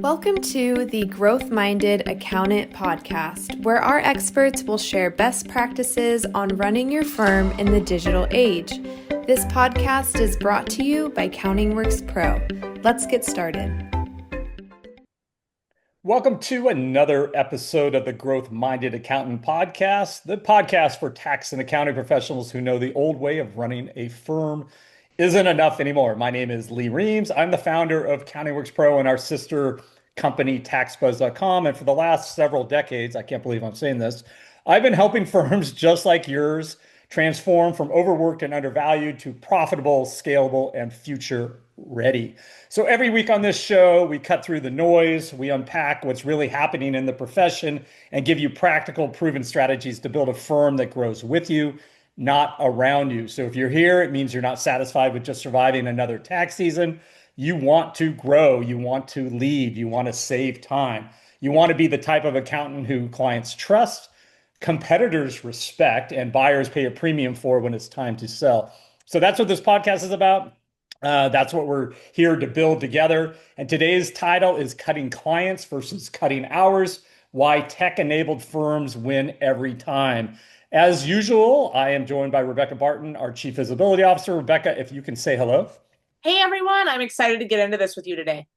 Welcome to the Growth Minded Accountant podcast, where our experts will share best practices on running your firm in the digital age. This podcast is brought to you by CountingWorks Pro. Let's get started. Welcome to another episode of the Growth Minded Accountant podcast, the podcast for tax and accounting professionals who know the old way of running a firm isn't enough anymore. My name is Lee Reams. I'm the founder of CountingWorks Pro and our sister company, taxbuzz.com. And for the last several decades, I can't believe I'm saying this, I've been helping firms just like yours transform from overworked and undervalued to profitable, scalable, and future ready. So every week on this show, we cut through the noise, we unpack what's really happening in the profession, and give you practical, proven strategies to build a firm that grows with you, not around you. So if you're here, it means you're not satisfied with just surviving another tax season. You want to grow, you want to lead, you want to save time. You want to be the type of accountant who clients trust, competitors respect, and buyers pay a premium for when it's time to sell. So that's what this podcast is about. That's what we're here to build together. And today's title is Cutting Clients versus Cutting Hours, Why Tech-Enabled Firms Win Every Time. As usual, I am joined by Rebekah Barton, our Chief Visibility Officer. Rebekah, if you can say hello. Hey, everyone. I'm excited to get into this with you today.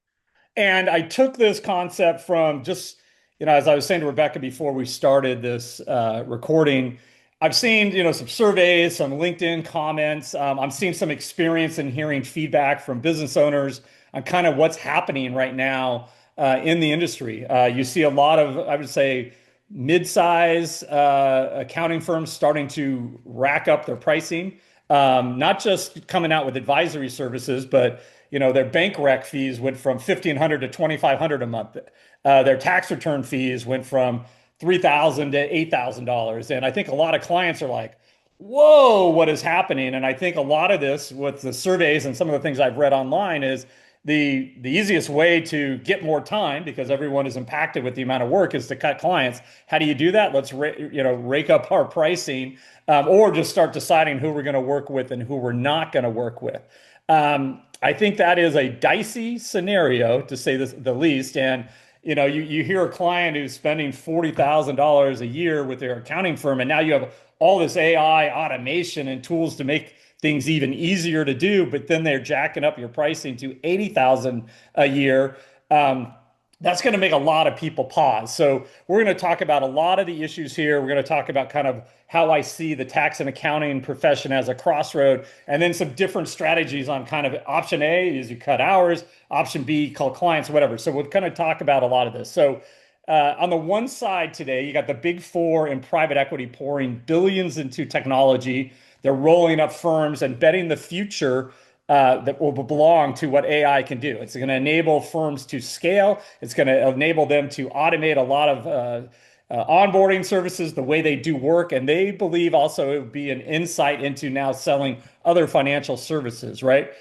And I took this concept from just, as I was saying to Rebekah before we started this recording, I've seen, some surveys, some LinkedIn comments. I'm seeing some experience and hearing feedback from business owners on kind of what's happening right now in the industry. You see a lot of, I would say, mid-size accounting firms starting to rack up their pricing, not just coming out with advisory services, but their bank rec fees went from $1,500 to $2,500 a month. Their tax return fees went from $3,000 to $8,000. And I think a lot of clients are like, whoa, what is happening? And I think a lot of this with the surveys and some of the things I've read online is the easiest way to get more time, because everyone is impacted with the amount of work, is to cut clients. How do you do that? Let's rake up our pricing, or just start deciding who we're going to work with and who we're not going to work with. I think that is a dicey scenario, to say the least. And you hear a client who's spending $40,000 a year with their accounting firm, and now you have all this AI automation and tools to make things even easier to do, but then they're jacking up your pricing to $80,000 a year. That's going to make a lot of people pause. So we're going to talk about a lot of the issues here. We're going to talk about kind of how I see the tax and accounting profession as a crossroad, and then some different strategies on kind of option A is you cut hours, option B, call clients, whatever. So we'll kind of talk about a lot of this. So on the one side today, you got the big four and private equity pouring billions into technology. They're rolling up firms and betting the future that will belong to what AI can do. It's going to enable firms to scale. It's going to enable them to automate a lot of onboarding services, the way they do work. And they believe also it would be an insight into now selling other financial services, right?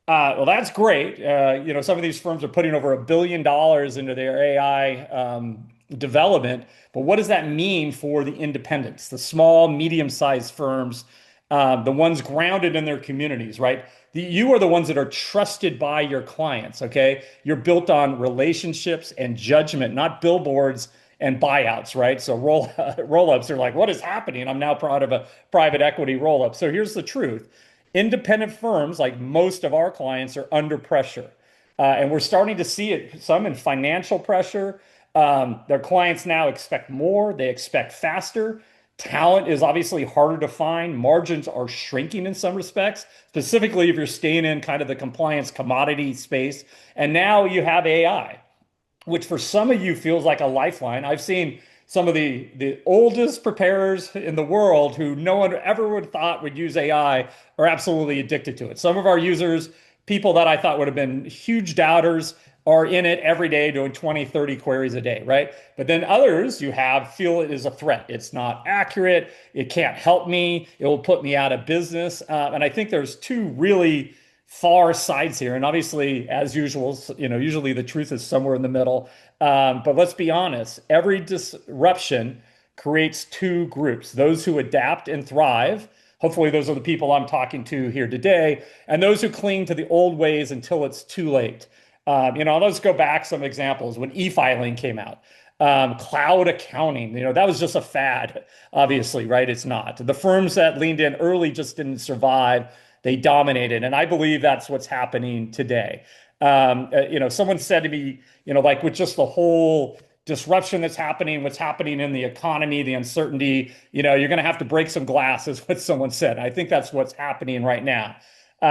Well, that's great. Some of these firms are putting over $1 billion into their AI development. But what does that mean for the independents, the small, medium-sized firms, the ones grounded in their communities, right? You are the ones that are trusted by your clients, okay? You're built on relationships and judgment, not billboards and buyouts, right? So roll-ups are like, what is happening? I'm now part of a private equity roll-up. So here's the truth. Independent firms, like most of our clients, are under pressure. And we're starting to see it, some in financial pressure. Their clients now expect more. They expect faster. Talent is obviously harder to find. Margins are shrinking in some respects, specifically if you're staying in kind of the compliance commodity space. And now you have AI, which for some of you feels like a lifeline. I've seen some of the oldest preparers in the world who no one ever would have thought would use AI are absolutely addicted to it. Some of our users, people that I thought would have been huge doubters, are in it every day doing 20, 30 queries a day, right? But then others feel it is a threat. It's not accurate. It can't help me. It will put me out of business. And I think there's two really far sides here. And obviously, as usual, usually the truth is somewhere in the middle. But let's be honest, every disruption creates two groups: those who adapt and thrive. Hopefully those are the people I'm talking to here today, and those who cling to the old ways until it's too late. Let's go back some examples when e-filing came out. Cloud accounting, that was just a fad, obviously, right? It's not. The firms that leaned in early just didn't survive. They dominated. And I believe that's what's happening today. Someone said to me, like with just the whole disruption that's happening, what's happening in the economy, the uncertainty, you're going to have to break some glass, is what someone said. I think that's what's happening right now.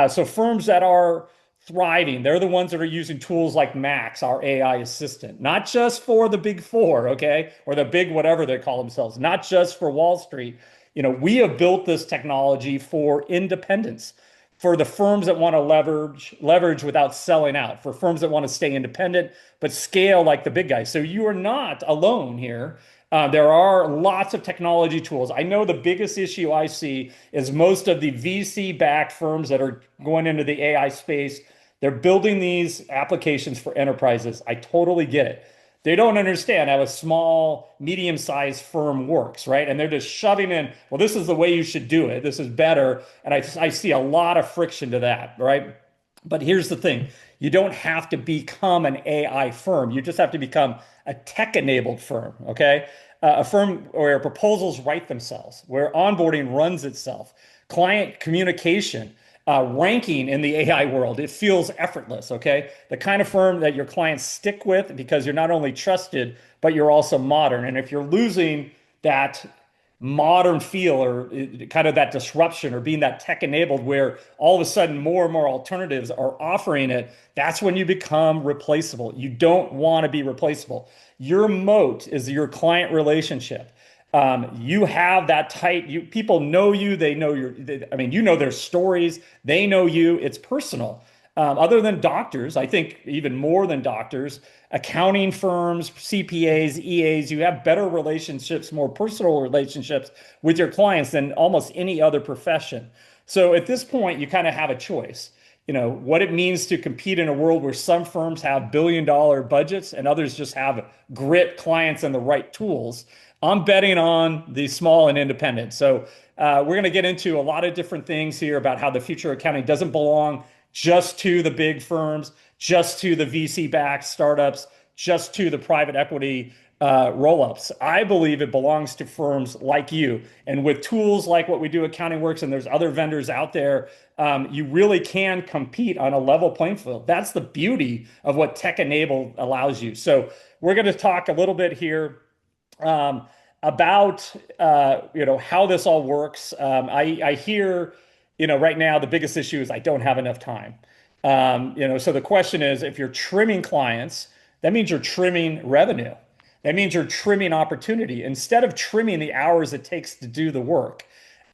So firms that are thriving, they're the ones that are using tools like Max, our AI assistant, not just for the big four, okay, or the big whatever they call themselves, not just for Wall Street. We have built this technology for independence, for the firms that want to leverage without selling out, for firms that want to stay independent but scale like the big guys. So you are not alone here. There are lots of technology tools. I know the biggest issue I see is most of the VC-backed firms that are going into the AI space. They're building these applications for enterprises. I totally get it. They don't understand how a small, medium-sized firm works, right? And they're just shoving in, well, this is the way you should do it. This is better. And I see a lot of friction to that, right? But here's the thing. You don't have to become an AI firm. You just have to become a tech-enabled firm, okay? A firm where proposals write themselves, where onboarding runs itself, client communication, ranking in the AI world, it feels effortless, okay? The kind of firm that your clients stick with because you're not only trusted, but you're also modern. And if you're losing that modern feel or kind of that disruption or being that tech enabled where all of a sudden more and more alternatives are offering it, that's when you become replaceable. You don't want to be replaceable. Your moat is your client relationship. You have that tight, people know you, they know you know their stories, they know you, it's personal. Other than doctors, I think even more than doctors, accounting firms, CPAs, EAs, you have better relationships, more personal relationships with your clients than almost any other profession. So at this point, you kind of have a choice. What it means to compete in a world where some firms have billion-dollar budgets and others just have grit clients and the right tools. I'm betting on the small and independent. So we're going to get into a lot of different things here about how the future of accounting doesn't belong just to the big firms, just to the VC-backed startups, just to the private equity roll-ups. I believe it belongs to firms like you. And with tools like what we do at Accounting Works, and there's other vendors out there, you really can compete on a level playing field. That's the beauty of what tech-enabled allows you. So we're going to talk a little bit here about how this all works. I hear right now the biggest issue is I don't have enough time. So the question is, if you're trimming clients, that means you're trimming revenue. That means you're trimming opportunity instead of trimming the hours it takes to do the work.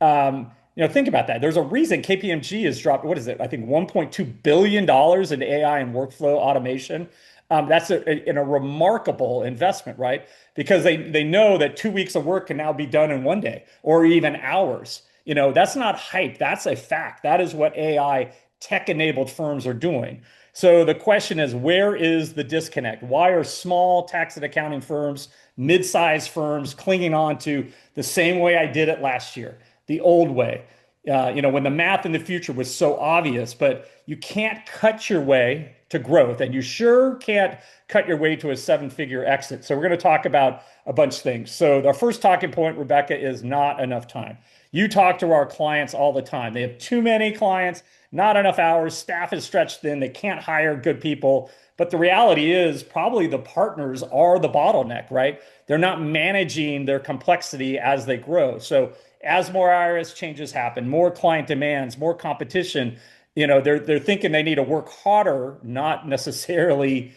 Think about that. There's a reason KPMG has dropped, what is it? I think $1.2 billion in AI and workflow automation. That's a remarkable investment, right? Because they know that 2 weeks of work can now be done in one day or even hours. That's not hype. That's a fact. That is what AI tech-enabled firms are doing. So the question is, where is the disconnect? Why are small tax and accounting firms, mid-sized firms clinging on to the same way I did it last year, the old way? When the math in the future was so obvious, but you can't cut your way to growth, and you sure can't cut your way to a seven-figure exit. So we're going to talk about a bunch of things. So our first talking point, Rebekah, is not enough time. You talk to our clients all the time. They have too many clients, not enough hours, staff is stretched thin, they can't hire good people. But the reality is probably the partners are the bottleneck, right? They're not managing their complexity as they grow. So as more IRS changes happen, more client demands, more competition, they're thinking they need to work harder, not necessarily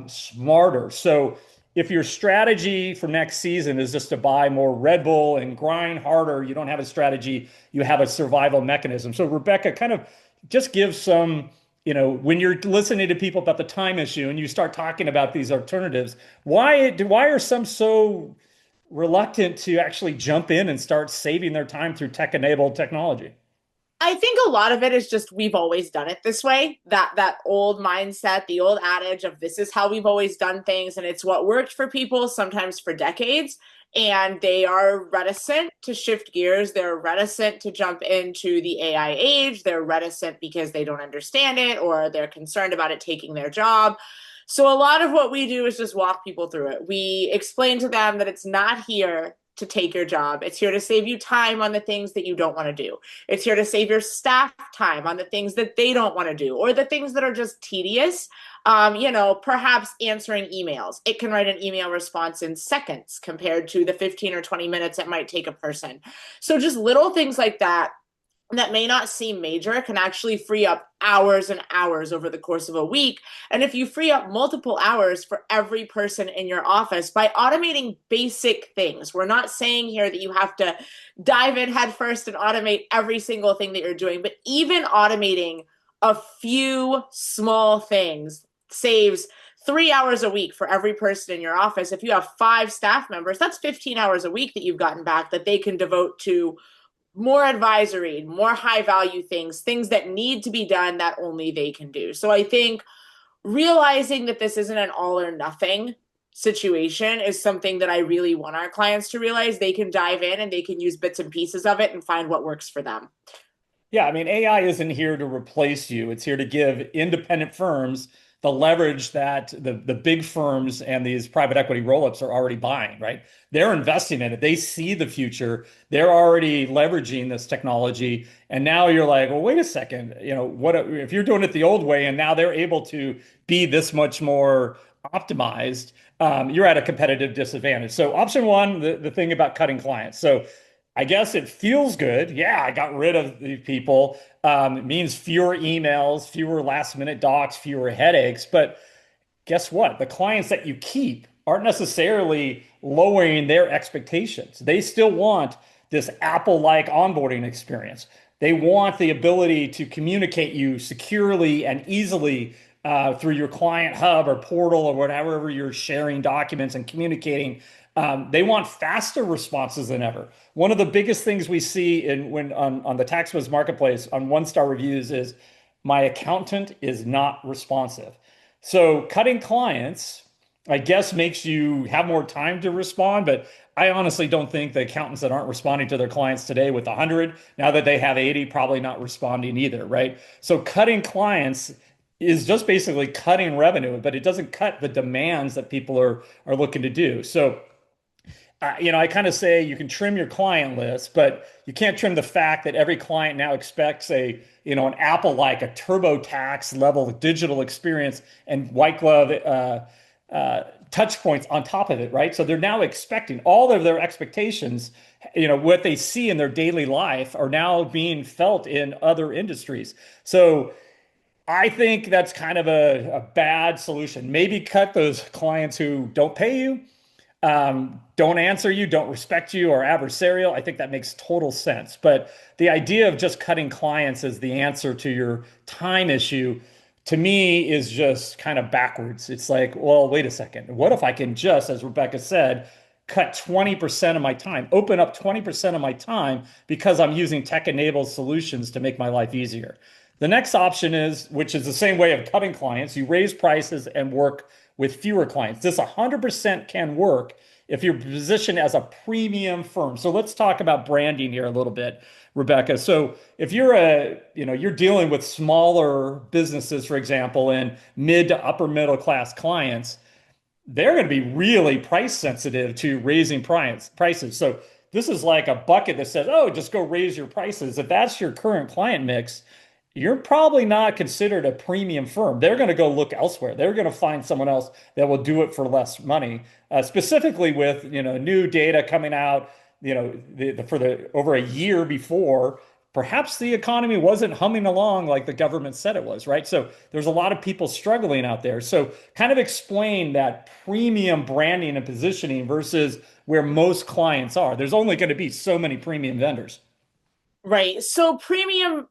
smarter. So if your strategy for next season is just to buy more Red Bull and grind harder, you don't have a strategy, you have a survival mechanism. So Rebekah, kind of just give some, when you're listening to people about the time issue and you start talking about these alternatives, why are some so reluctant to actually jump in and start saving their time through tech-enabled technology? I think a lot of it is just we've always done it this way. That old mindset, the old adage of this is how we've always done things, and it's what worked for people sometimes for decades. and they are reticent to shift gears. They're reticent to jump into the AI age. They're reticent because they don't understand it, or they're concerned about it taking their job. So a lot of what we do is just walk people through it. We explain to them that it's not here to take your job. It's here to save you time on the things that you don't want to do. It's here to save your staff time on the things that they don't want to do, or the things that are just tedious. Perhaps answering emails. It can write an email response in seconds compared to the 15 or 20 minutes it might take a person. So just little things like that may not seem major can actually free up hours and hours over the course of a week. And if you free up multiple hours for every person in your office by automating basic things, we're not saying here that you have to dive in head first and automate every single thing that you're doing, but even automating a few small things saves 3 hours a week for every person in your office. If you have 5 staff members, that's 15 hours a week that you've gotten back that they can devote to more advisory, more high value things that need to be done that only they can do. So I think realizing that this isn't an all or nothing situation is something that I really want our clients to realize. They can dive in and they can use bits and pieces of it and find what works for them. Yeah, I mean, AI isn't here to replace you. It's here to give independent firms the leverage that the big firms and these private equity roll-ups are already buying, right? They're investing in it. They see the future. They're already leveraging this technology. And now you're like, well, wait a second, what if you're doing it the old way and now they're able to be this much more optimized, you're at a competitive disadvantage. So option one, the thing about cutting clients. So I guess it feels good. Yeah, I got rid of the people. It means fewer emails, fewer last minute docs, fewer headaches. But guess what? The clients that you keep aren't necessarily lowering their expectations. They still want this Apple-like onboarding experience. They want the ability to communicate you securely and easily through your client hub or portal or whatever you're sharing documents and communicating. They want faster responses than ever. One of the biggest things we see on the TaxBuzz marketplace on 1-star reviews is my accountant is not responsive. So cutting clients, I guess, makes you have more time to respond, but I honestly don't think the accountants that aren't responding to their clients today with 100, now that they have 80, probably not responding either, right? So cutting clients is just basically cutting revenue, but it doesn't cut the demands that people are looking to do. So I kind of say you can trim your client list, but you can't trim the fact that every client now expects an Apple-like, a TurboTax level digital experience and white glove touch points on top of it, right? So they're now expecting all of their expectations, what they see in their daily life are now being felt in other industries. So I think that's kind of a bad solution. Maybe cut those clients who don't pay you, don't answer you, don't respect you, or adversarial. I think that makes total sense. But the idea of just cutting clients as the answer to your time issue, to me, is just kind of backwards. It's like, well, wait a second. What if I can just, as Rebekah said, cut 20% of my time, open up 20% of my time because I'm using tech-enabled solutions to make my life easier? The next option is, which is the same way of cutting clients, you raise prices and work with fewer clients. This 100% can work if you're positioned as a premium firm. So let's talk about branding here a little bit, Rebekah. So if you're dealing with smaller businesses, for example, and mid to upper middle class clients, they're going to be really price sensitive to raising prices. So this is like a bucket that says, oh, just go raise your prices. If that's your current client mix, you're probably not considered a premium firm. They're going to go look elsewhere. They're going to find someone else that will do it for less money. Specifically with new data coming out, over a year before, perhaps the economy wasn't humming along like the government said it was, right? So there's a lot of people struggling out there. So kind of explain that premium branding and positioning versus where most clients are. There's only going to be so many premium vendors. Right. So premium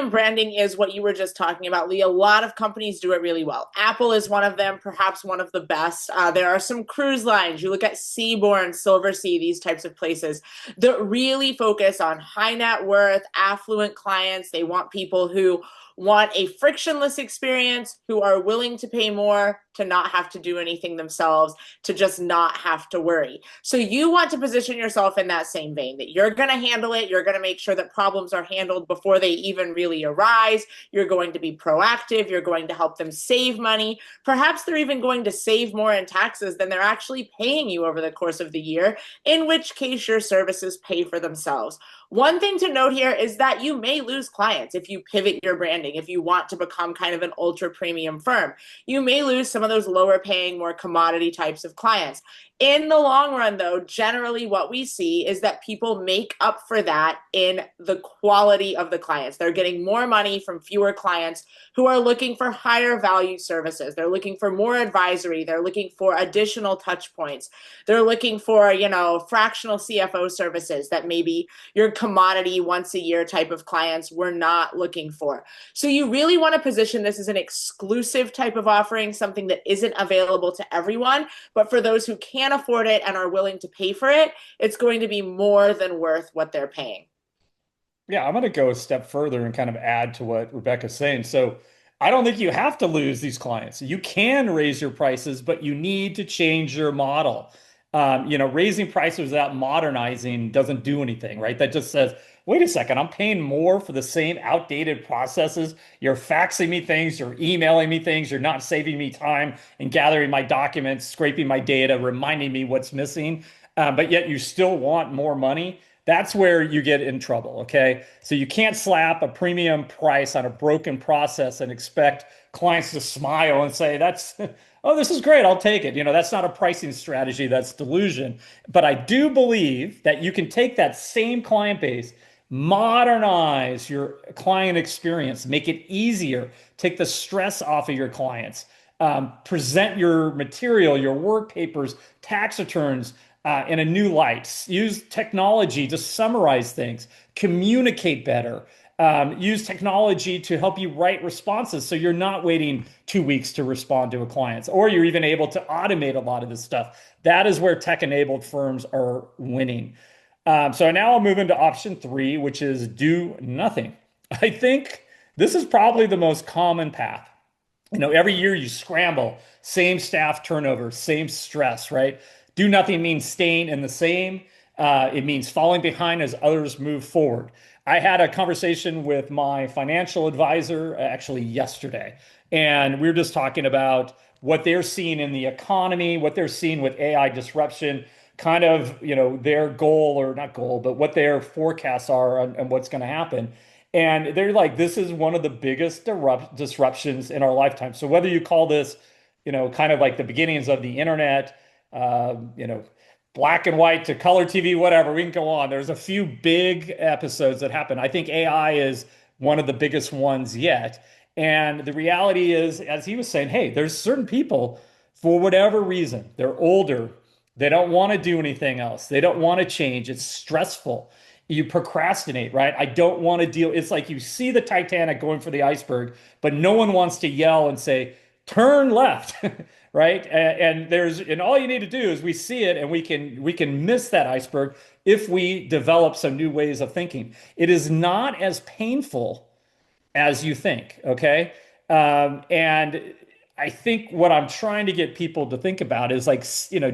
branding is what you were just talking about, Lee. A lot of companies do it really well. Apple is one of them, perhaps one of the best. There are some cruise lines. You look at Seabourn, Silversea, these types of places that really focus on high net worth, affluent clients. They want people who want a frictionless experience, who are willing to pay more to not have to do anything themselves, to just not have to worry. So you want to position yourself in that same vein, that you're going to handle it. You're going to make sure that problems are handled before they even really arise. You're going to be proactive. You're going to help them save money. Perhaps they're even going to save more in taxes than they're actually paying you over the course of the year, in which case your services pay for themselves. One thing to note here is that you may lose clients if you pivot your branding, if you want to become kind of an ultra premium firm. You may lose some of those lower paying, more commodity types of clients. In the long run, though, generally what we see is that people make up for that in the quality of the clients. They're getting more money from fewer clients who are looking for higher value services. They're looking for more advisory. They're looking for additional touch points. They're looking for, fractional CFO services that maybe your commodity once a year type of clients were not looking for. So you really want to position this as an exclusive type of offering, something that isn't available to everyone, but for those who can afford it and are willing to pay for it, it's going to be more than worth what they're paying. Yeah, I'm going to go a step further and kind of add to what Rebecca's saying. So I don't think you have to lose these clients. You can raise your prices, but you need to change your model. Raising prices without modernizing doesn't do anything, right? That just says, wait a second, I'm paying more for the same outdated processes. You're faxing me things, you're emailing me things, you're not saving me time and gathering my documents, scraping my data, reminding me what's missing, but yet you still want more money. That's where you get in trouble, okay? So you can't slap a premium price on a broken process and expect clients to smile and say, oh, this is great, I'll take it. That's not a pricing strategy, that's delusion. But I do believe that you can take that same client base, modernize your client experience, make it easier, take the stress off of your clients, present your material, your work papers, tax returns, in a new light. Use technology to summarize things, communicate better. Use technology to help you write responses so you're not waiting 2 weeks to respond to a client, or you're even able to automate a lot of this stuff. That is where tech-enabled firms are winning. So now I'll move into option 3, which is do nothing. I think this is probably the most common path. Every year you scramble, same staff turnover, same stress, right? Do nothing means staying in the same. It means falling behind as others move forward. I had a conversation with my financial advisor actually yesterday, and we were just talking about what they're seeing in the economy, what they're seeing with AI disruption, kind of, their goal, or not goal, but what their forecasts are and what's going to happen. And they're like, this is one of the biggest disruptions in our lifetime. So whether you call this, kind of like the beginnings of the internet, uh, you know, black and white to color TV, whatever, we can go on. There's a few big episodes that happen. I think AI is one of the biggest ones yet. And the reality is, as he was saying, hey, there's certain people, for whatever reason, they're older, they don't want to do anything else. They don't want to change. It's stressful. You procrastinate, right? I don't want to deal. It's like you see the Titanic going for the iceberg, but no one wants to yell and say, turn left, right? And all you need to do is we see it, and we can miss that iceberg if we develop some new ways of thinking. It is not as painful as you think, okay? And I think what I'm trying to get people to think about is like,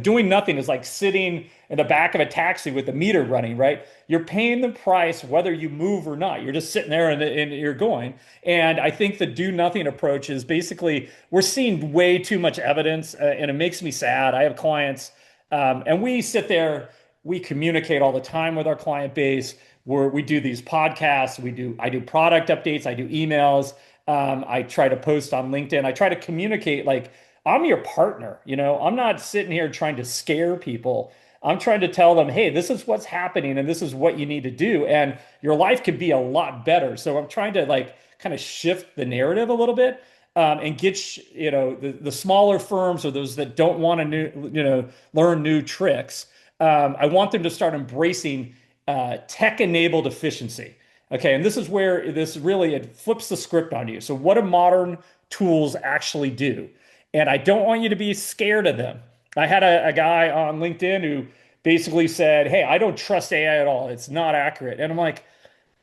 doing nothing is like sitting in the back of a taxi with the meter running, right? You're paying the price whether you move or not. You're just sitting there and you're going. And I think the do nothing approach is basically, we're seeing way too much evidence, and it makes me sad. I have clients, and we sit there, we communicate all the time with our client base, where we do these podcasts, I do product updates, I do emails. I try to post on LinkedIn. I try to communicate like I'm your partner. I'm not sitting here trying to scare people. I'm trying to tell them, hey, this is what's happening and this is what you need to do. And your life could be a lot better. So I'm trying to like kind of shift the narrative a little bit, and get, the smaller firms, or those that don't want to learn new tricks. I want them to start embracing tech-enabled efficiency. Okay, and this is where it flips the script on you. So what do modern tools actually do? And I don't want you to be scared of them. I had a guy on LinkedIn who basically said, hey, I don't trust AI at all. It's not accurate. And I'm like,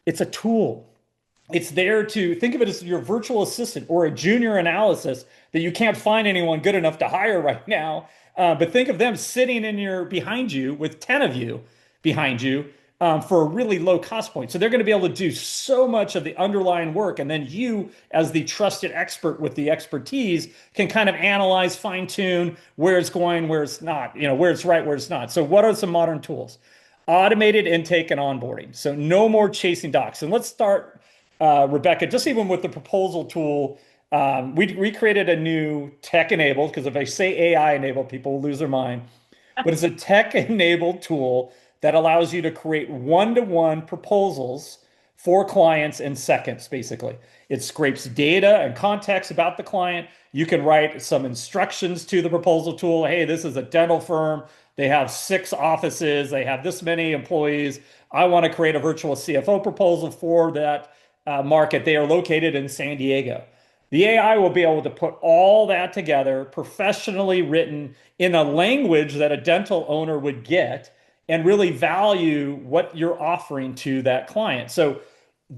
it's a tool. It's there to think of it as your virtual assistant or a junior analysis that you can't find anyone good enough to hire right now. But think of them sitting in your behind you with 10 of you behind you for a really low cost point. So they're going to be able to do so much of the underlying work. And then you, as the trusted expert with the expertise, can kind of analyze, fine tune where it's going, where it's not, where it's right, where it's not. So what are some modern tools? Automated intake and onboarding. So no more chasing docs. And let's start, Rebekah, just even with the proposal tool. We created a new tech enabled, because if I say AI enabled, people will lose their mind. But it's a tech enabled tool that allows you to create one-to-one proposals for clients in seconds, basically. It scrapes data and context about the client. You can write some instructions to the proposal tool. Hey, this is a dental firm. They have 6 offices. They have this many employees. I want to create a virtual CFO proposal for that market. They are located in San Diego. The AI will be able to put all that together, professionally written in a language that a dental owner would get and really value what you're offering to that client. So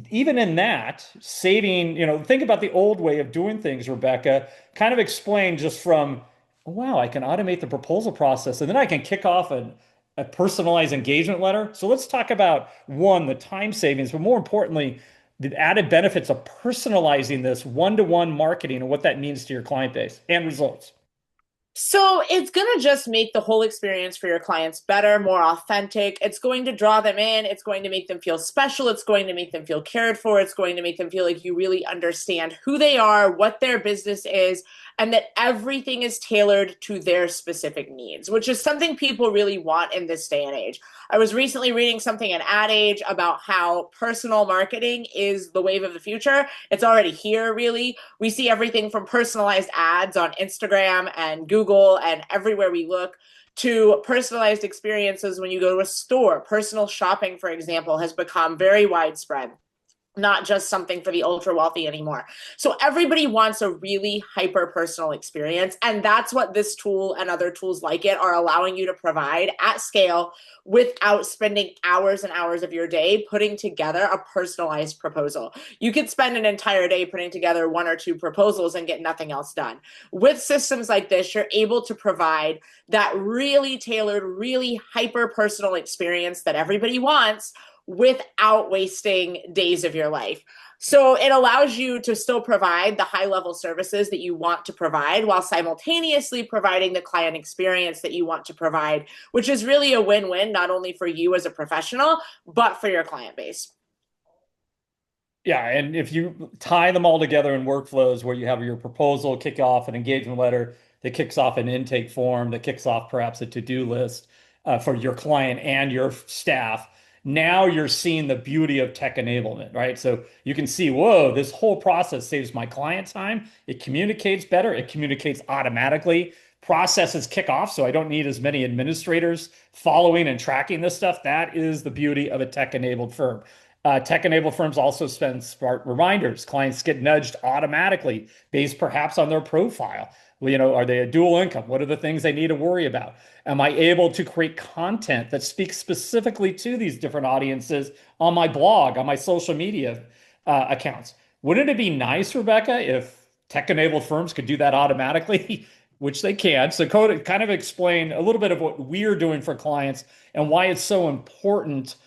even in that, saving, think about the old way of doing things, Rebekah, kind of explain just from, oh, wow, I can automate the proposal process and then I can kick off a personalized engagement letter. So let's talk about one, the time savings, but more importantly, the added benefits of personalizing this one-to-one marketing and what that means to your client base and results. So it's going to just make the whole experience for your clients better, more authentic. It's going to draw them in. It's going to make them feel special. It's going to make them feel cared for. It's going to make them feel like you really understand who they are, what their business is, and that everything is tailored to their specific needs, which is something people really want in this day and age. I was recently reading something in Ad Age about how personal marketing is the wave of the future. It's already here, really. We see everything from personalized ads on Instagram and Google and everywhere we look to personalized experiences when you go to a store. Personal shopping, for example, has become very widespread, not just something for the ultra wealthy anymore. So everybody wants a really hyper personal experience. And that's what this tool and other tools like it are allowing you to provide at scale without spending hours and hours of your day putting together a personalized proposal. You could spend an entire day putting together 1 or 2 proposals and get nothing else done. With systems like this, you're able to provide that really tailored, really hyper personal experience that everybody wants without wasting days of your life. So it allows you to still provide the high level services that you want to provide while simultaneously providing the client experience that you want to provide, which is really a win-win, not only for you as a professional, but for your client base. Yeah, and if you tie them all together in workflows where you have your proposal, kick off an engagement letter that kicks off an intake form, that kicks off perhaps a to-do list for your client and your staff, now you're seeing the beauty of tech enablement, right? So you can see, whoa, this whole process saves my client time. It communicates better. It communicates automatically. Processes kick off, so I don't need as many administrators following and tracking this stuff. That is the beauty of a tech-enabled firm. Tech-enabled firms also spend smart reminders. Clients get nudged automatically based perhaps on their profile. Well, are they a dual income? What are the things they need to worry about? Am I able to create content that speaks specifically to these different audiences on my blog, on my social media accounts? Wouldn't it be nice, Rebekah, if tech-enabled firms could do that automatically, which they can? So kind of explain a little bit of what we're doing for clients and why it's so important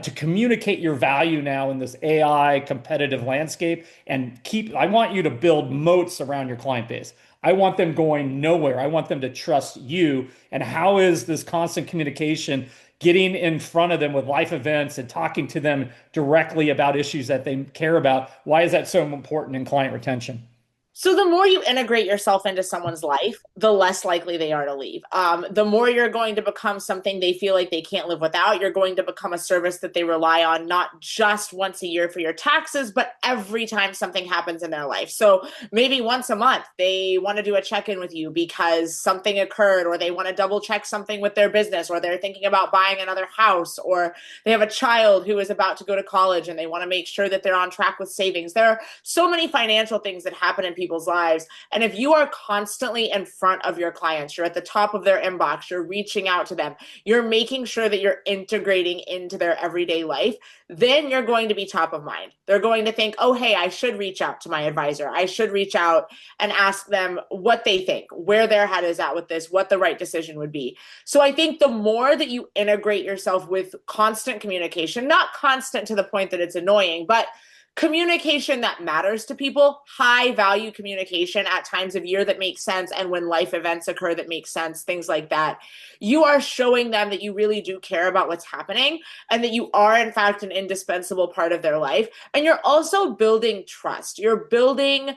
to communicate your value now in this AI competitive landscape and I want you to build moats around your client base. I want them going nowhere. I want them to trust you. And how is this constant communication getting in front of them with life events and talking to them directly about issues that they care about? Why is that so important in client retention? So the more you integrate yourself into someone's life, the less likely they are to leave. The more you're going to become something they feel like they can't live without. You're going to become a service that they rely on, not just once a year for your taxes, but every time something happens in their life. So maybe once a month, they want to do a check-in with you because something occurred, or they want to double check something with their business, or they're thinking about buying another house, or they have a child who is about to go to college and they want to make sure that they're on track with savings. There are so many financial things that happen in people's lives. And if you are constantly in front of your clients, you're at the top of their inbox, you're reaching out to them, you're making sure that you're integrating into their everyday life, then you're going to be top of mind. They're going to think, oh, hey, I should reach out to my advisor. I should reach out and ask them what they think, where their head is at with this, what the right decision would be. So I think the more that you integrate yourself with constant communication, not constant to the point that it's annoying, but communication that matters to people, high value communication at times of year that makes sense, and when life events occur that make sense, things like that, you are showing them that you really do care about what's happening and that you are in fact an indispensable part of their life. And you're also building trust. You're building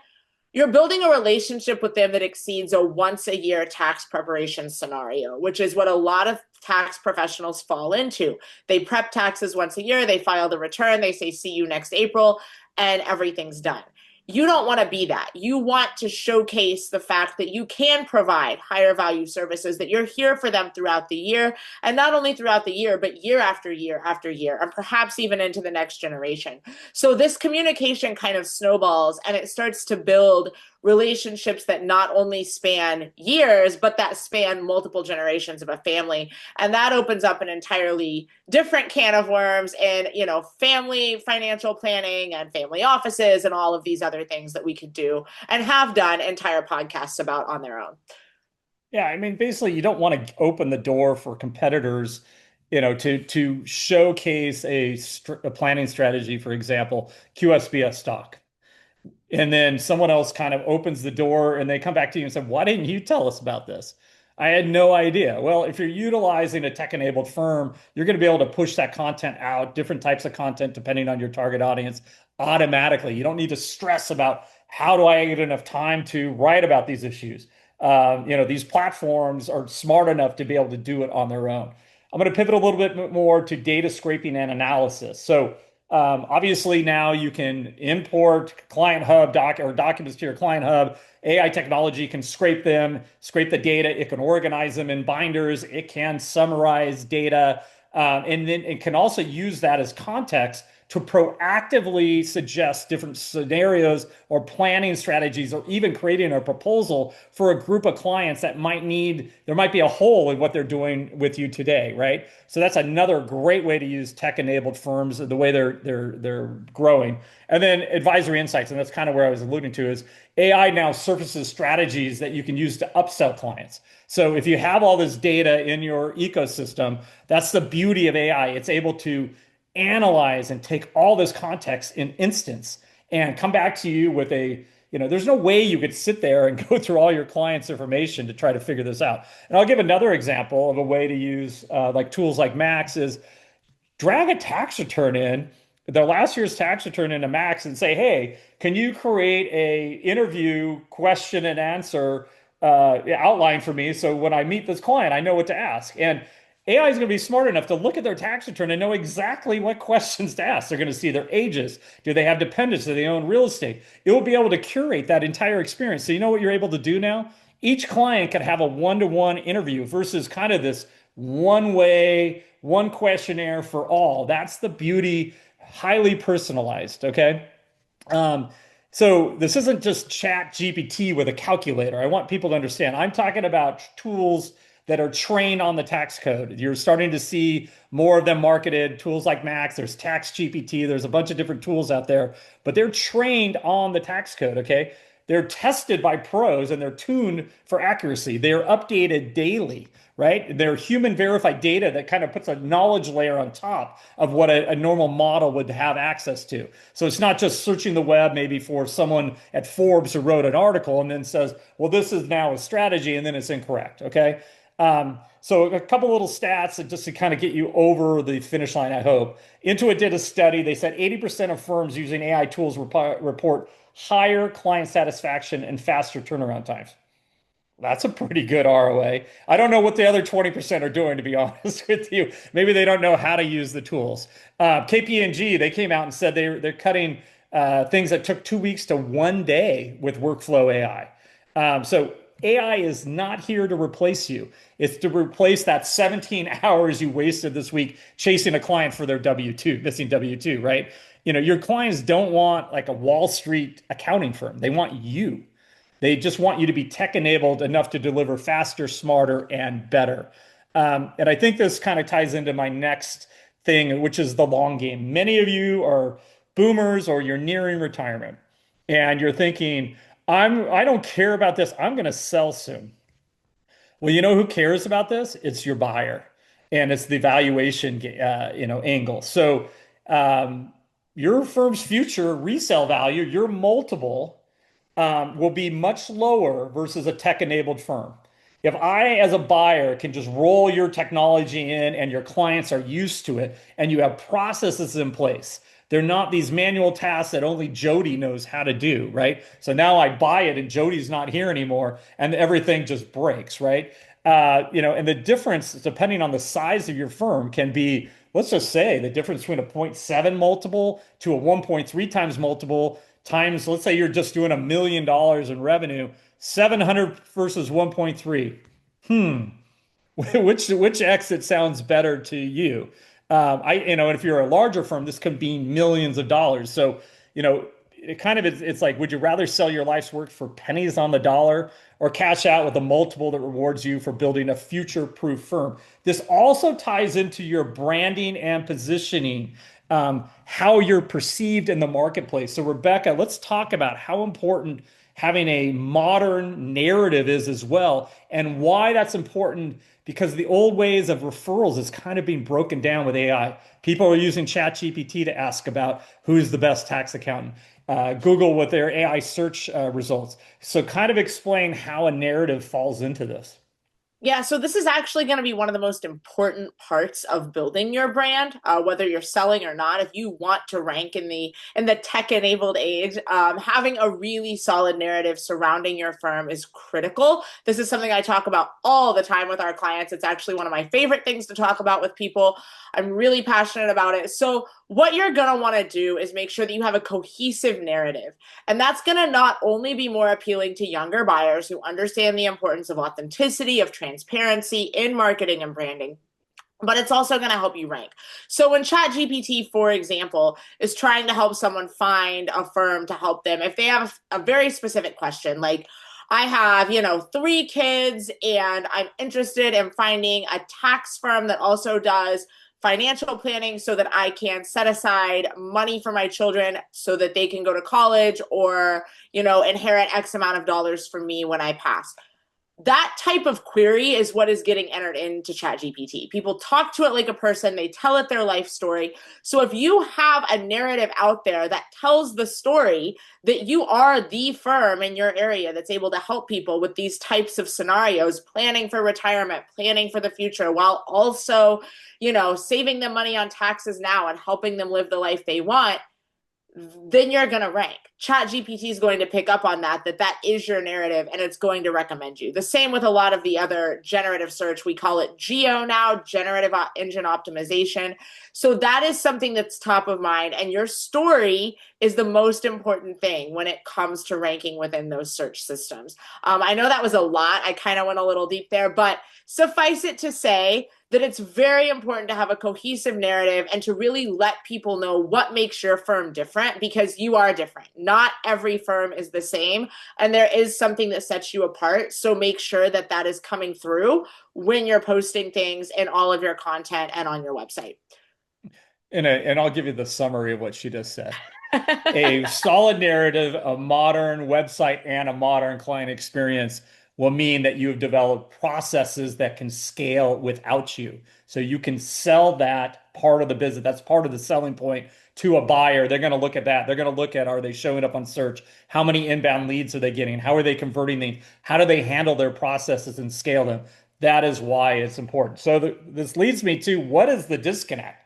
a relationship with them that exceeds a once a year tax preparation scenario, which is what a lot of tax professionals fall into. They prep taxes once a year, they file the return, they say, see you next April, and everything's done. You don't want to be that. You want to showcase the fact that you can provide higher value services, that you're here for them throughout the year, and not only throughout the year, but year after year after year, and perhaps even into the next generation. So this communication kind of snowballs, and it starts to build relationships that not only span years, but that span multiple generations of a family. And that opens up an entirely different can of worms in, family financial planning and family offices and all of these other things that we could do and have done entire podcasts about on their own. Yeah, I mean, basically, you don't want to open the door for competitors, to showcase a planning strategy, for example, QSBS stock. And then someone else kind of opens the door and they come back to you and say, why didn't you tell us about this? I had no idea. Well, if you're utilizing a tech-enabled firm, you're going to be able to push that content out, different types of content, depending on your target audience, automatically. You don't need to stress about how do I get enough time to write about these issues. These platforms are smart enough to be able to do it on their own. I'm going to pivot a little bit more to data scraping and analysis. So obviously now you can import Client Hub documents to your Client Hub. AI technology can scrape the data. It can organize them in binders. It can summarize data. And then it can also use that as context to proactively suggest different scenarios or planning strategies, or even creating a proposal for a group of clients that there might be a hole in what they're doing with you today, right? So that's another great way to use tech-enabled firms, the way they're growing. And then advisory insights, and that's kind of where I was alluding to, is AI now surfaces strategies that you can use to upsell clients. So if you have all this data in your ecosystem, that's the beauty of AI. It's able to analyze and take all this context in instance and come back to you with there's no way you could sit there and go through all your clients' information to try to figure this out. And I'll give another example of a way to use like tools like Max is drag a tax return in, their last year's tax return into Max, and say, hey, can you create a interview question and answer outline for me, so when I meet this client, I know what to ask. And AI is going to be smart enough to look at their tax return and know exactly what questions to ask. They're going to see their ages. Do they have dependents? Do they own real estate? It will be able to curate that entire experience. So you know what you're able to do now? Each client can have a one-to-one interview versus kind of this one-way, one questionnaire for all. That's the beauty, highly personalized, okay? So this isn't just Chat GPT with a calculator. I want people to understand. I'm talking about tools that are trained on the tax code. You're starting to see more of them marketed, tools like Max, there's Tax GPT, there's a bunch of different tools out there, but they're trained on the tax code, okay? They're tested by pros and they're tuned for accuracy. They're updated daily, right? They're human verified data that kind of puts a knowledge layer on top of what a normal model would have access to. So it's not just searching the web maybe for someone at Forbes who wrote an article and then says, well, this is now a strategy, and then it's incorrect, okay? So a couple little stats just to kind of get you over the finish line, I hope. Intuit did a study. They said 80% of firms using AI tools report higher client satisfaction and faster turnaround times. That's a pretty good ROA. I don't know what the other 20% are doing, to be honest with you. Maybe they don't know how to use the tools. KPMG, they came out and said they're cutting things that took 2 weeks to 1 day with workflow AI. So AI is not here to replace you. It's to replace that 17 hours you wasted this week chasing a client for their W-2, missing W-2, right? Your clients don't want like a Wall Street accounting firm. They want you. They just want you to be tech enabled enough to deliver faster, smarter, and better. And I think this kind of ties into my next thing, which is the long game. Many of you are boomers or you're nearing retirement and you're thinking, I don't care about this. I'm going to sell soon. Well, you know who cares about this? It's your buyer, and it's the valuation, angle. So, your firm's future resale value, your multiple, will be much lower versus a tech-enabled firm. If I, as a buyer, can just roll your technology in and your clients are used to it, and you have processes in place, they're not these manual tasks that only Jody knows how to do, right? So now I buy it and Jody's not here anymore and everything just breaks, right? And the difference, depending on the size of your firm, can be, let's just say, the difference between a 0.7 multiple to a 1.3 times multiple times, let's say you're just doing $1 million in revenue, 700 versus 1.3. Which exit sounds better to you? And if you're a larger firm, this can be millions of dollars. So, it kind of it's like, would you rather sell your life's work for pennies on the dollar or cash out with a multiple that rewards you for building a future-proof firm? This also ties into your branding and positioning, how you're perceived in the marketplace. So, Rebekah, let's talk about how important having a modern narrative is as well, and why that's important, because the old ways of referrals is kind of being broken down with AI. People are using ChatGPT to ask about who's the best tax accountant. Google with their AI search results. So kind of explain how a narrative falls into this. Yeah, so this is actually going to be one of the most important parts of building your brand, whether you're selling or not. If you want to rank in the tech-enabled age, having a really solid narrative surrounding your firm is critical. This is something I talk about all the time with our clients. It's actually one of my favorite things to talk about with people. I'm really passionate about it. So what you're going to want to do is make sure that you have a cohesive narrative. And that's going to not only be more appealing to younger buyers who understand the importance of authenticity, of transparency in marketing and branding, but it's also going to help you rank. So when ChatGPT, for example, is trying to help someone find a firm to help them, if they have a very specific question, like, I have, 3 kids and I'm interested in finding a tax firm that also does financial planning so that I can set aside money for my children so that they can go to college or, inherit X amount of dollars from me when I pass. That type of query is what is getting entered into ChatGPT. People talk to it like a person, they tell it their life story. So if you have a narrative out there that tells the story that you are the firm in your area that's able to help people with these types of scenarios, planning for retirement, planning for the future, while also, saving them money on taxes now and helping them live the life they want, then you're going to rank. ChatGPT is going to pick up on that is your narrative, and it's going to recommend you. The same with a lot of the other generative search. We call it GEO now, generative engine optimization. So that is something that's top of mind, and your story is the most important thing when it comes to ranking within those search systems. I know that was a lot. I kind of went a little deep there, but suffice it to say that it's very important to have a cohesive narrative and to really let people know what makes your firm different, because you are different. Not every firm is the same, and there is something that sets you apart. So make sure that that is coming through when you're posting things in all of your content and on your website. And I'll give you the summary of what she just said. A solid narrative, a modern website, and a modern client experience will mean that you have developed processes that can scale without you. So you can sell that part of the business. That's part of the selling point to a buyer. They're going to look at that. They're going to look at, are they showing up on search? How many inbound leads are they getting? How are they converting these? How do they handle their processes and scale them? That is why it's important. So this leads me to, what is the disconnect?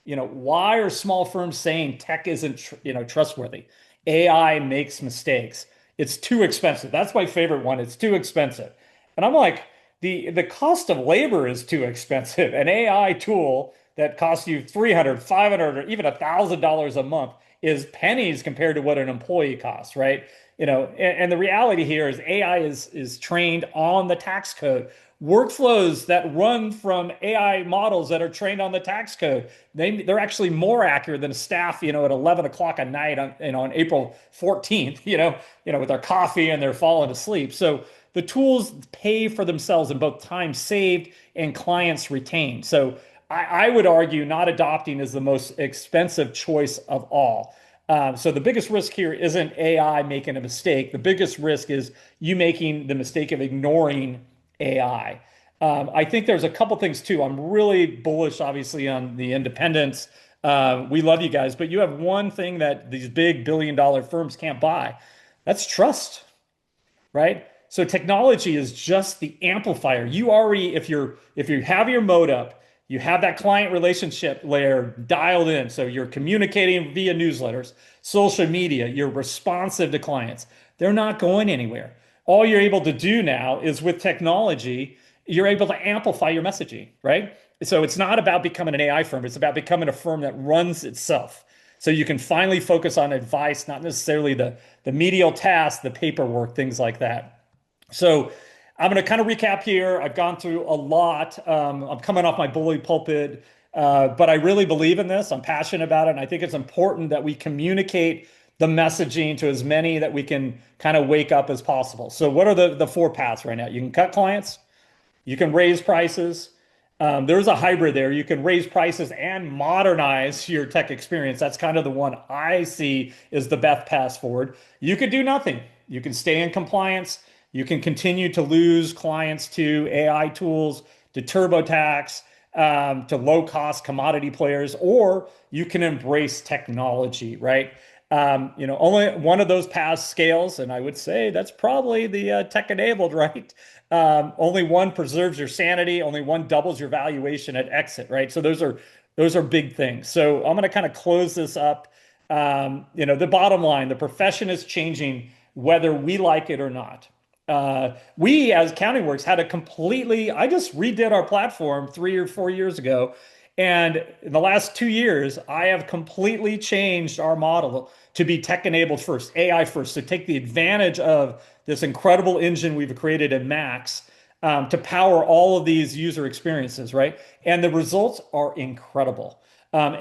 Why are small firms saying tech isn't, trustworthy? AI makes mistakes. It's too expensive. That's my favorite one. It's too expensive. And I'm like, the cost of labor is too expensive. An AI tool that costs you $300, $500, or even $1,000 a month is pennies compared to what an employee costs, right? And the reality here is AI is trained on the tax code. Workflows that run from AI models that are trained on the tax code, they're actually more accurate than staff, at 11 o'clock at night on April 14th, with their coffee and they're falling asleep. So the tools pay for themselves in both time saved and clients retained. So I would argue not adopting is the most expensive choice of all. So the biggest risk here isn't AI making a mistake. The biggest risk is you making the mistake of ignoring AI. I think there's a couple things too. I'm really bullish, obviously, on the independents. We love you guys, but you have one thing that these big billion-dollar firms can't buy. That's trust, right? So technology is just the amplifier. You already, if you have your mode up, you have that client relationship layer dialed in. So you're communicating via newsletters, social media, you're responsive to clients. They're not going anywhere. All you're able to do now is with technology, you're able to amplify your messaging, right? So it's not about becoming an AI firm. It's about becoming a firm that runs itself. So you can finally focus on advice, not necessarily the medial tasks, the paperwork, things like that. So I'm going to kind of recap here. I've gone through a lot. I'm coming off my bully pulpit, but I really believe in this. I'm passionate about it. And I think it's important that we communicate the messaging to as many that we can kind of wake up as possible. So what are the four paths right now? You can cut clients. You can raise prices. There's a hybrid there. You can raise prices and modernize your tech experience. That's kind of the one I see is the best path forward. You could do nothing. You can stay in compliance. You can continue to lose clients to AI tools, to TurboTax, to low-cost commodity players, or you can embrace technology, right? Only one of those paths scales, and I would say that's probably the tech-enabled, right? Only one preserves your sanity. Only one doubles your valuation at exit, right? So those are big things. So I'm going to kind of close this up. The bottom line, the profession is changing whether we like it or not. We as Accounting Works had I just redid our platform 3 or 4 years ago. And in the last 2 years, I have completely changed our model to be tech enabled first, AI first, to take the advantage of this incredible engine we've created at Max to power all of these user experiences, right? And the results are incredible.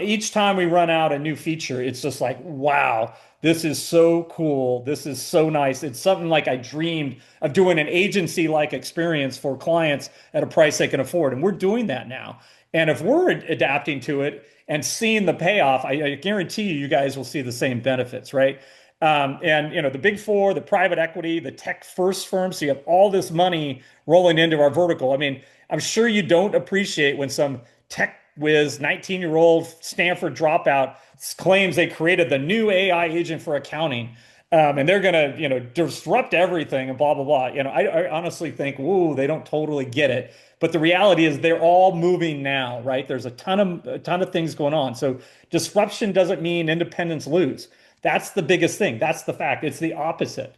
Each time we run out a new feature, it's just like, wow, this is so cool. This is so nice. It's something like I dreamed of doing an agency-like experience for clients at a price they can afford. And we're doing that now. And if we're adapting to it and seeing the payoff, I guarantee you guys will see the same benefits, right? The big four, the private equity, the tech first firms, so you have all this money rolling into our vertical. I mean, I'm sure you don't appreciate when some tech whiz 19-year-old Stanford dropout claims they created the new AI agent for accounting. And they're going to, disrupt everything and blah, blah, blah. I honestly think, whoa, they don't totally get it. But the reality is they're all moving now, right? There's a ton of things going on. So disruption doesn't mean independents lose. That's the biggest thing. That's the fact. It's the opposite.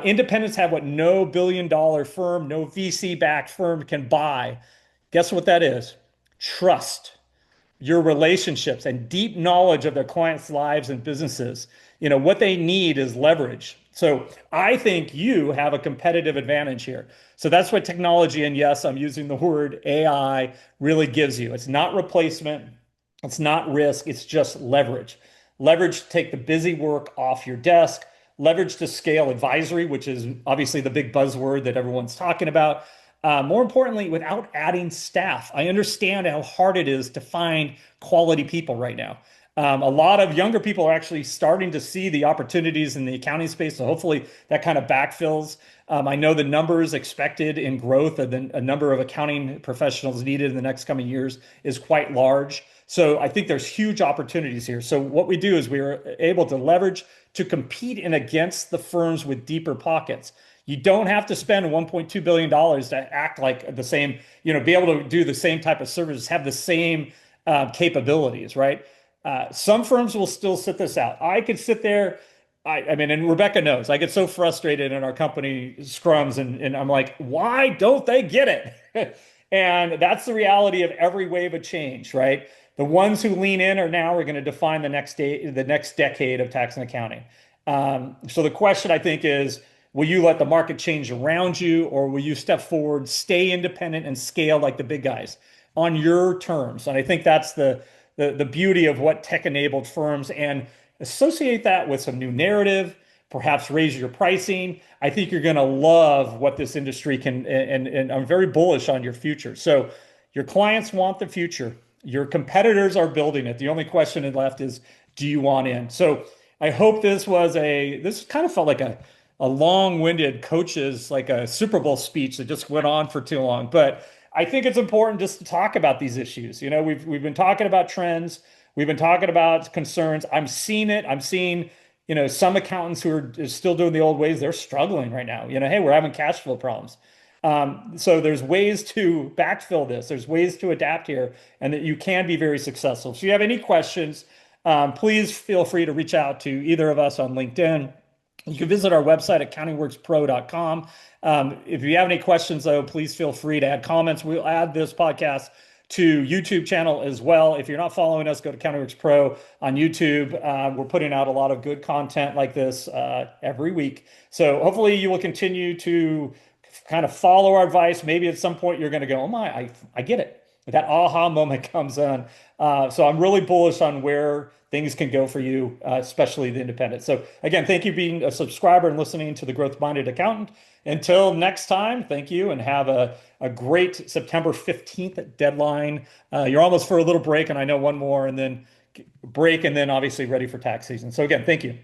Independents have what no billion-dollar firm, no VC-backed firm can buy. Guess what that is? Trust, your relationships, and deep knowledge of their clients' lives and businesses. What they need is leverage. So I think you have a competitive advantage here. So that's what technology, and yes, I'm using the word AI, really gives you. It's not replacement. It's not risk. It's just leverage. Leverage to take the busy work off your desk. Leverage to scale advisory, which is obviously the big buzzword that everyone's talking about. More importantly, without adding staff. I understand how hard it is to find quality people right now. A lot of younger people are actually starting to see the opportunities in the accounting space. So hopefully that kind of backfills. I know the numbers expected in growth of a number of accounting professionals needed in the next coming years is quite large. So I think there's huge opportunities here. So what we do is we are able to leverage to compete in against the firms with deeper pockets. You don't have to spend $1.2 billion to act like the same, be able to do the same type of services, have the same capabilities, right? Some firms will still sit this out. I could sit there. I mean, and Rebekah knows, I get so frustrated in our company scrums and I'm like, why don't they get it? And that's the reality of every wave of change, right? The ones who lean in are going to define the next decade of tax and accounting. So the question, I think, is, will you let the market change around you, or will you step forward, stay independent, and scale like the big guys on your terms? And I think that's the beauty of what tech-enabled firms, and associate that with some new narrative, perhaps raise your pricing. I think you're going to love what this industry can, and I'm very bullish on your future. So your clients want the future. Your competitors are building it. The only question left is, do you want in? So I hope this kind of felt like a long-winded coach's, like a Super Bowl speech that just went on for too long. But I think it's important just to talk about these issues. We've been talking about trends. We've been talking about concerns. I'm seeing it. I'm seeing, some accountants who are still doing the old ways, they're struggling right now. Hey, we're having cash flow problems. So there's ways to backfill this. There's ways to adapt here, and that you can be very successful. If you have any questions, please feel free to reach out to either of us on LinkedIn. You can visit our website at accountingworkspro.com. If you have any questions, though, please feel free to add comments. We'll add this podcast to YouTube channel as well. If you're not following us, go to AccountingWorks Pro on YouTube. We're putting out a lot of good content like this every week. So hopefully you will continue to kind of follow our advice. Maybe at some point you're going to go, oh my, I get it. That aha moment comes on. So I'm really bullish on where things can go for you, especially the independent. So again, thank you for being a subscriber and listening to the Growth Minded Accountant. Until next time, thank you, and have a great September 15th deadline. You're almost for a little break, and I know one more, and then break, and then obviously ready for tax season. So again, thank you.